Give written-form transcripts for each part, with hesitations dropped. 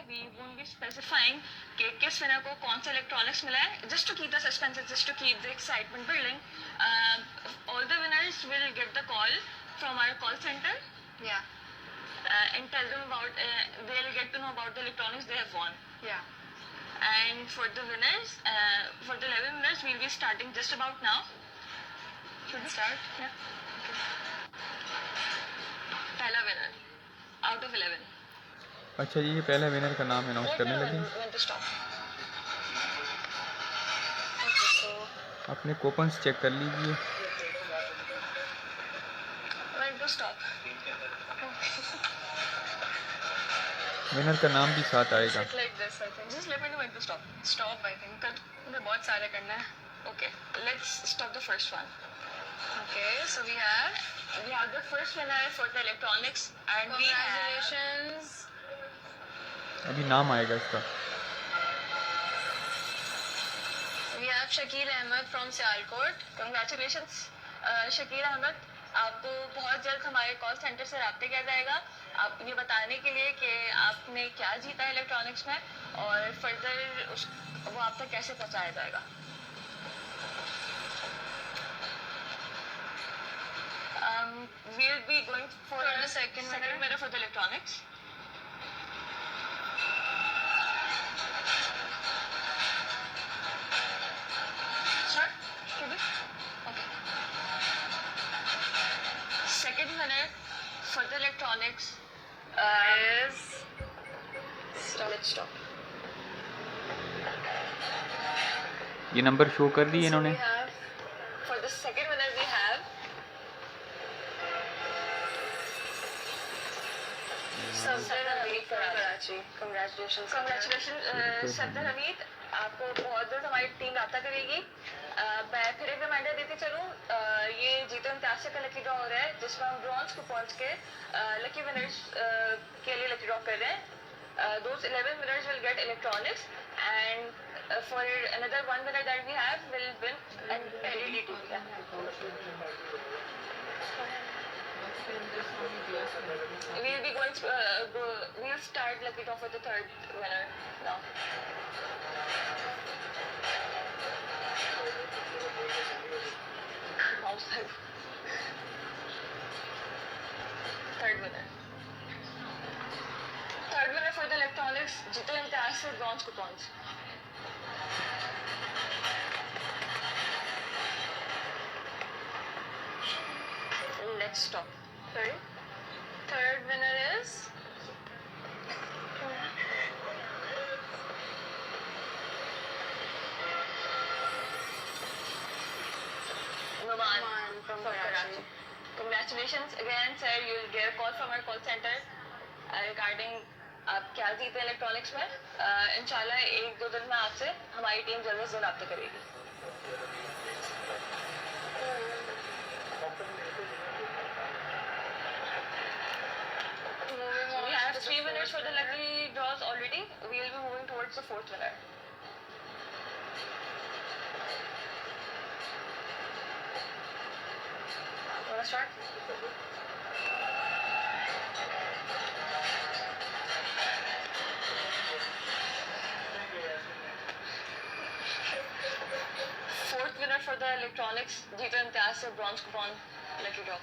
we won't be specifying कि किस winner को कौन सा electronics मिला है, just to keep the suspense, just to keep the excitement building. All the winners will get the call from our call center. Yeah. And tell them about, they'll get to know about the electronics they have won. Yeah. And for the winners, for the 11 winners, we'll be starting just about now. Should we start? Yeah. Okay. पहला winner out of 11. अच्छा जी, ये पहला winner का नाम announce करने लगे। When to stop. Okay, so अपने coupons check कर लीजिए। When to stop. विनर का नाम भी साथ आएगा। Sit like this, I think. Just let me know when to stop. Stop, I think. कल मुझे बहुत सारे करना है. Okay, let's stop the first one. Okay, so we have. We have the first winner for the electronics, and we have. Congratulations. अभी नाम आएगा इसका। We have Shakil Ahmed from Sialkot. Congratulations, Shakeel Ahmad. आपको बहुत जल्द हमारे कॉल सेंटर से रब्ता किया जाएगा आप ये बताने के लिए कि आपने क्या जीता है इलेक्ट्रॉनिक्स में और फर्दर वो आप तक कैसे पहुंचाया जाएगा. We'll be going for the second winner for the electronics. Start? Okay. Second winner for the electronics Is. Let's stop. ये नंबर शो कर दिए So इन्होंने। we have. for the second winner we have Safdar Hamid from Karachi. Congratulations. Congratulations, Safdar Hamid. आपको बहुत जल्द हमारी team रब्ता करेगी. मैं फिर एक रिमाइंडर देती चलूँ, ये जीतो इम्तियाज़ का लकी ड्रॉ हो रहा है जिसमें हम ब्रॉन्ज को पहुँच के लकी विनर्स के लिए लकी ड्रॉ कर रहे हैं. Those 11 winners will get electronics and for another one winner that we have will win an LED TV. We'll be going to, we'll start lucky draw for the third winner now. Third winner. Third winner for the electronics, जीतो इम्तियाज़ से bronze coupons. Let's stop. Sorry. Third winner is. Numan from from Karachi. Congratulations again, sir. You'll get a call from our call center regarding आप क्या जीते electronics में. इंशाल्लाह एक दो दिन में आपसे हमारी टीम जल्द से जल्द रब्ता करेगी. We have 3 winners for the lucky draws already. We will be moving towards the 4th winner. Wanna start? Fourth winner for the electronics, जीतो इम्तियाज़ से bronze coupon lucky draw.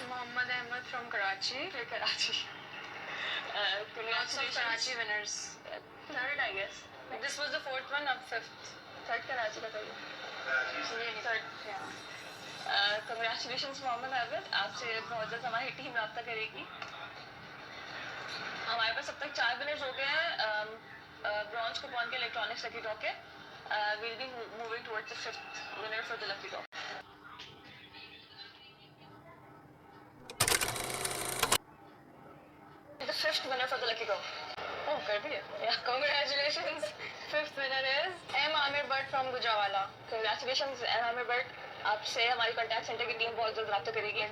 Mohammad Ahmed from Karachi. Karachi. Lots of Congratulations. Karachi winners. Third, I guess. This was the fourth one, up fifth. Third Karachi का करिए. Third. Yeah. Congratulations Mohammad Abid, आपसे बहुत जल्द हमारी team रब्ता करेगी. हमारे पास अब तक 4 विनर्स हो गए हैं ब्रॉन्ज कूपन के इलेक्ट्रॉनिक्स लकी ड्रॉ के. We'll be moving towards the 5th winner for the lucky draw. The 5th winner for the lucky draw. Oh, कर दिया. Yeah. Congratulations. Fifth winner is M. Amir Bhatt from Gujranwala. Congratulations, Amir Bhatt. आपसे हमारी contact centre की team बहुत जल्द रब्ता करेगी.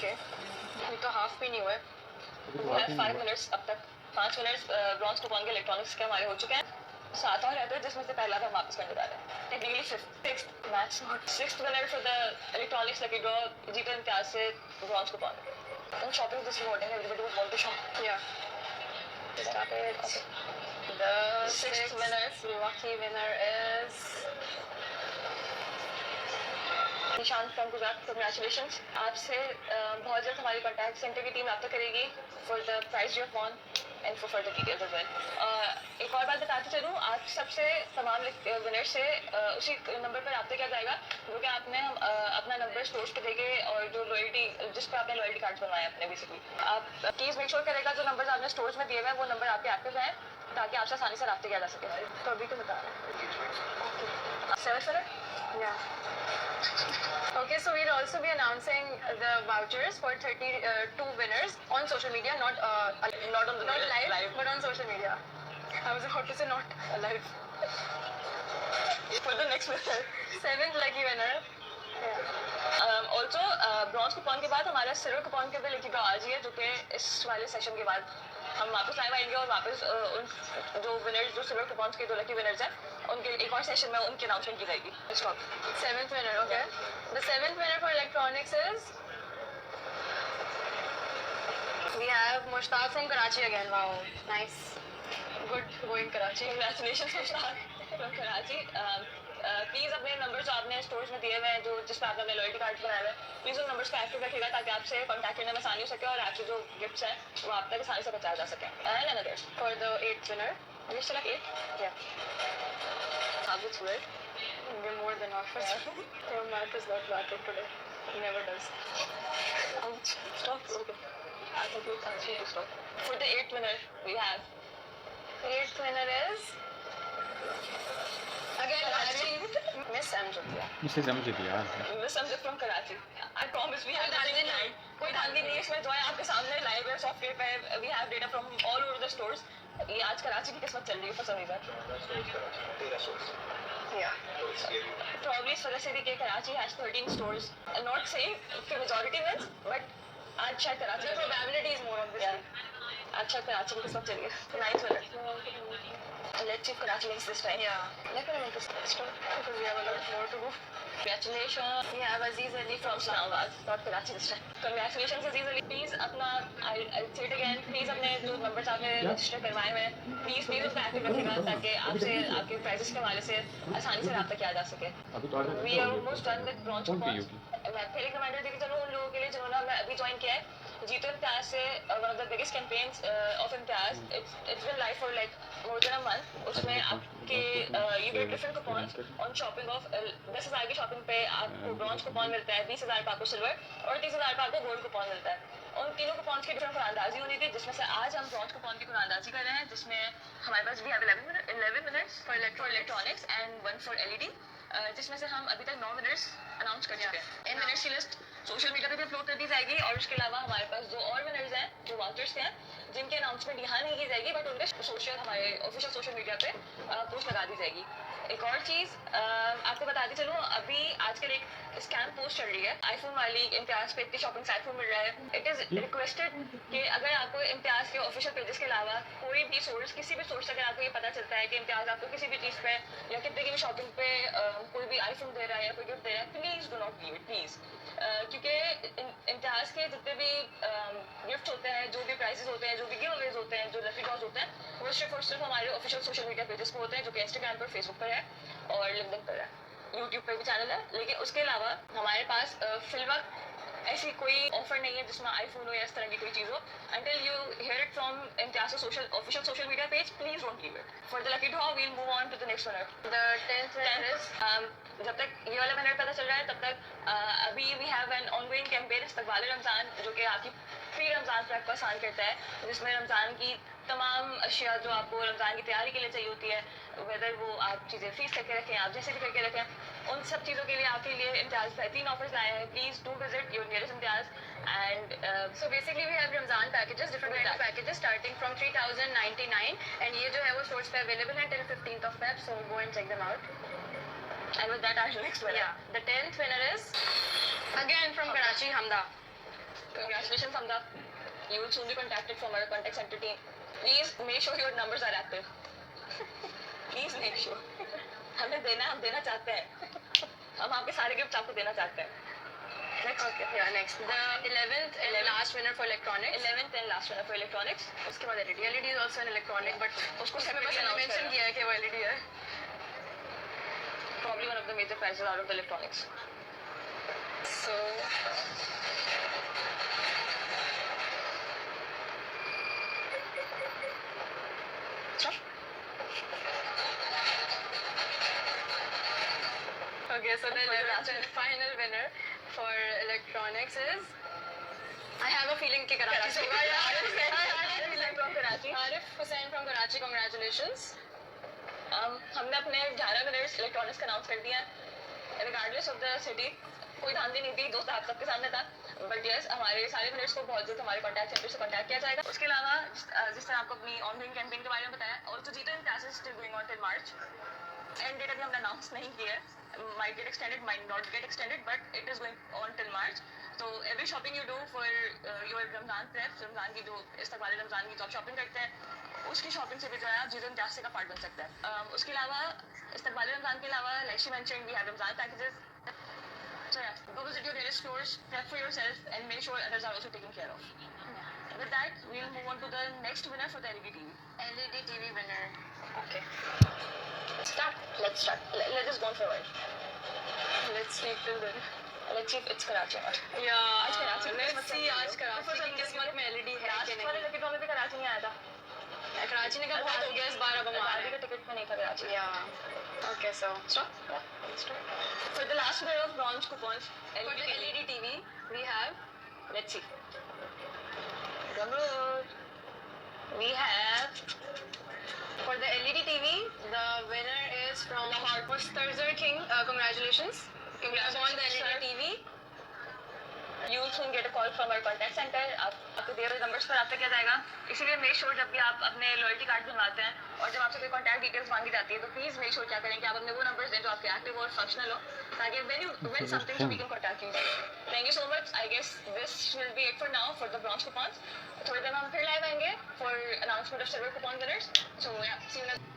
Okay ये तो हाफ भी नहीं हुआ है। 5 मिनट्स अब तक 5 मिनट्स ब्रॉन्ज कूपन के इलेक्ट्रॉनिक्स के हमारे हो चुके हैं। 7 और रहते हैं जिसमें से पहला हम वापस करने जा रहे हैं। Technically sixth match, sixth winner for the electronics lucky draw जीतो इम्तियाज से bronze coupon. And shopping is this rewarding. Everybody would want to shop. Yeah. Stop it. Okay. The Sixth winner. lucky winner is Nishant from Gujarat, congratulations. आपसे बहुत जल्द हमारी contact centre की team रब्ता करेगी for the prize you have won and for further details as well. एक और बात बताते चलूँ, आप सबसे तमाम विनर से उसी नंबर पर रब्ता किया जाएगा जो कि आपने अपना नंबर स्टोर्स पे देके और जो लॉयल्टी जिस पर आपने लॉयल्टी कार्ड बनवाए अपने बेसिकली। आप प्लीज़ मेक श्योर करेगा जो नंबर आपने स्टोर्स में दिए हुए हैं वो नंबर आपके एक्टिव हैं ताकि आपसे आसानी से रब्ता किया जा सके। तो अभी तो बता रहे हैं 7 winner. yeah. Okay, so we'll also be announcing the vouchers for 32 winners on social media, not Not on the not live, live. but on social media. I was about to say not live. For the next winner. 7th lucky winner. Yeah. Also bronze coupon के बाद हमारा silver coupon के भी lucky draw आज ही है जो कि इस वाले सेशन के बाद हम वापस लाइव आएंगे और वापस उन जो विनर्स जो सिल्वर कूपन के जो लकी विनर्स हैं उनके एक और सेशन में उनकी अनाउंसमेंट की जाएगी। Stop 7th winner, okay. The 7th winner for electronics is we have Mushtaq from Karachi again. Wow, nice. Good going Karachi. Congratulation from Karachi. Please अपने नंबर जो आपने स्टोर्स में दिए हुए हैं जो जिस पर आपने अपने लॉयल्टी कार्ड बनाए हुए हैं प्लीज़ उन नंबर्स को एक्टिव रखिएगा ताकि आपसे कॉन्टैक्ट करने में आसानी हो सके और आपके जो गिफ्ट्स हैं वो आप तक आसानी से पहुँचाया जा सके। And another For the 8th winner. ये चला एक Yeah. आप कुछ हुए We're more than half. Your math is not working today. He never does. Stop. Okay. I think you can see to stop. For the 8th winner, we have 8th winner is again Karachi. Miss Amjad. Mrs. Amjad यार Miss Amjad from Karachi. I promise we have nothing live. कोई धांधली नहीं है इसमें जो है आपके सामने लाइव है सॉफ्टवेयर पे we have data from all over the stores. ये आज कराची की किस्मत चल रही है for some reason. Yeah. Probably इस वजह से भी कि Karachi has 13 stores. I'm not saying कि majority wins, but आज शायद Karachi The probability is more obviously. अच्छा कराची की किस्मत चल रही है। 9th winner. Let's see if Karachi wins this time. Yeah. Let me know this time. Because we have a lot more to go. Congratulations. We have Aziz Ali from Islamabad, not Karachi this time. Congratulations Aziz Ali. Please अपना I'll say it again. Please अपने जो numbers आपने register करवाए हुए हैं, please उसको active रखिएगा ताकि आपसे आपके prizes के हवाले से आसानी से रब्ता किया जा सके। We are almost done with bronze coupons. मैं फिर एक reminder देकर चलूँ उन लोगों के लिए जिन्होंने अभी ज्वाइन किया है। जीतो इम्तियाज से one of the biggest campaigns of Imtiaz. It's been live for like more than a month. उसमें आपके you get different coupons on shopping of 10,000 की शॉपिंग पे आपको ब्रॉन्ज कूपन मिलता है, 20,000 पे आपको सिल्वर और 30,000 पे आपको गोल्ड कूपन मिलता है। उन तीनों कूपन्स की डिफरेंट कुरानदाजी होनी थी जिसमें से आज हम ब्रॉन्ज कूपन की कुरानदाजी कर रहे हैं जिसमें हमारे पास भी 11 minutes for electronics and 1 for LED जिसमें से हम अभी तक 9 विनर्स अनाउंस कर चुके हैं। इन विनर्स की लिस्ट सोशल मीडिया पे भी अपलोड कर दी जाएगी और उसके अलावा हमारे पास जो और विनर्स हैं जो वाउचर्स के हैं जिनकी अनाउंसमेंट यहाँ नहीं की जाएगी बट उनके सोशल हमारे ऑफिशियल सोशल मीडिया पे पोस्ट लगा दी जाएगी। एक और चीज़ आपको बताती चलूँ अभी आजकल एक स्कैम पोस्ट चल रही है आईफोन वाली इम्तियाज पे इतनी शॉपिंग साइट पर मिल रहा है। इट इज़ रिक्वेस्टेड कि अगर आपको इम्तियाज के ऑफिशियल पेजेस के अलावा कोई भी सोर्स किसी भी सोर्स से अगर आपको ये पता चलता है कि इम्तियाज आपको किसी भी चीज़ पे या कितने की भी शॉपिंग पे कोई भी आईफोन दे रहा है या कोई गिफ्ट दे रहा है please do not leave it please क्योंकि इम्तियाज के जितने भी गिफ्ट होते हैं जो भी प्राइजेस होते हैं जो भी गिव अवेज होते हैं जो लकी ड्रॉज होते हैं वो सिर्फ और सिर्फ हमारे ऑफिशियल सोशल मीडिया पेजेस पे होते हैं जो कि इंस्टाग्राम पर फेसबुक पर है और लिंक्डइन पर है, यूट्यूब पर भी चैनल है। लेकिन उसके अलावा हमारे पास फिलवक्त ऐसी कोई ऑफर नहीं है जिसमें आईफोन हो या इस तरह की कोई चीज़ हो। Until you hear it from Imtiaz official social media page please don't leave it. For the lucky draw we'll move on to the next winner. The 10th winner is जब तक ये वाला विनर पता चल रहा है तब तक अभी we have an ongoing campaign Istaqbal Ramzan जो कि आपकी प्री रमज़ान प्रेप को आसान करता है जिसमें रमज़ान की तमाम अशिया जो आपको रमज़ान की तैयारी के लिए चाहिए होती है वेदर वो आप चीज़ें फ्रीज करके रखें आप जैसे भी करके रखें उन सब चीज़ों के लिए आपके लिए इम्तियाज बेहतरीन ऑफर्स लाए हैं। Please do visit your nearest Imtiaz and so basically we have Ramzan packages, different kind of packages starting from 3,099 and ये जो है वो stores पे available है till 15th of Feb, so go and check them out. and with that our next winner. Yeah, the 10th winner is again from Karachi, Hamda. Congratulations, Hamza. You will soon be contacted from our contact center team. Please make sure your numbers are active. Please make sure. हमें देना, हम देना चाहते हैं. हम आपके सारे gift आपको देना चाहते हैं. Next. Okay, yeah, next. The 11th and last winner for electronics. 11th and last winner for electronics. उसके बाद LED. LED is also an electronic, but उसको उसमें बस separately announce mention करना. किया है कि वो LED है. Probably one of the major prizes out of the electronics. So, Stop. okay, so the 11th and final winner for electronics is. I have a feeling कि कराची से होगा या Arif from Karachi. Arif Hussain from Karachi, congratulations. हमने अपने 11 winners electronics का announce कर दिया है. रिगार्डलेस ऑफ द सिटी, कोई धांधली नहीं थी, दोस्त आप सबके सामने था. बट यस, हमारे सारे विनर्स को बहुत जल्द हमारे कॉन्टैक्ट सेंटर से कॉन्टैक्ट किया जाएगा. उसके अलावा जिस तरह आपको अपनी ऑनलाइन कैंपेन के बारे में बताया, और जो जीतो in classes still going on till March. End date अभी हमने अनाउंस नहीं किया है. Might get extended, might not get extended, but it is going on till March. So every shopping you do for your Ramzan prep, Ramzan की जो इस्तकबाल रमजान की जो आप शॉपिंग करते हैं, उसकी शॉपिंग से भी जो है आप जीरो इंतजाज का पार्ट बन सकता है. उसके अलावा इस्तकबाल रमजान के अलावा like she mentioned we have Ramzan packages. So yeah, go visit your nearest stores, prep for yourself, and make sure others are also taken care of. With that, we'll move on to the next winner for the LED TV. LED TV winner. Okay. Start. Let's start. Let's just go on for a while. Let's see till then. Let's see if it's Karachi or not. Yeah, आज कराची में let's किस्मत see चल रही आज है. कराची की किस्मत में LED है कि लास्ट वाले नहीं. लकी ड्रॉ में भी कराची नहीं आया था. कराची ने कहा बहुत हो गया इस बार अब हमारा. दादी का टिकट में नहीं था Karachi. Yeah. Okay, so Stop. Yeah. Stop. For the last winner of bronze coupons, for the LED TV we have. let's see. Drum roll. We have For the LED TV, the winner is from Lahore. Mustarzer King. Congratulations. You have won the LED TV. You will soon get a call from our contact center. आपको दिए हुए numbers पर आपसे किया जाएगा. इसीलिए make sure जब भी आप अपने लॉयल्टी कार्ड बनवाते हैं और जब आपसे कोई कॉन्टैक्ट डिटेल्स मांगी जाती है, तो प्लीज मेक श्योर क्या करें कि आप अपने वो नंबर्स दें जो आपके एक्टिव और फंक्शनल हो, ताकि when you win something so we can contact you. Thank you so much. I guess this will be it for now for the bronze coupons. थोड़ी देर में हम फिर लाइव आएंगे for announcement of silver coupon winners. So yeah, see you next.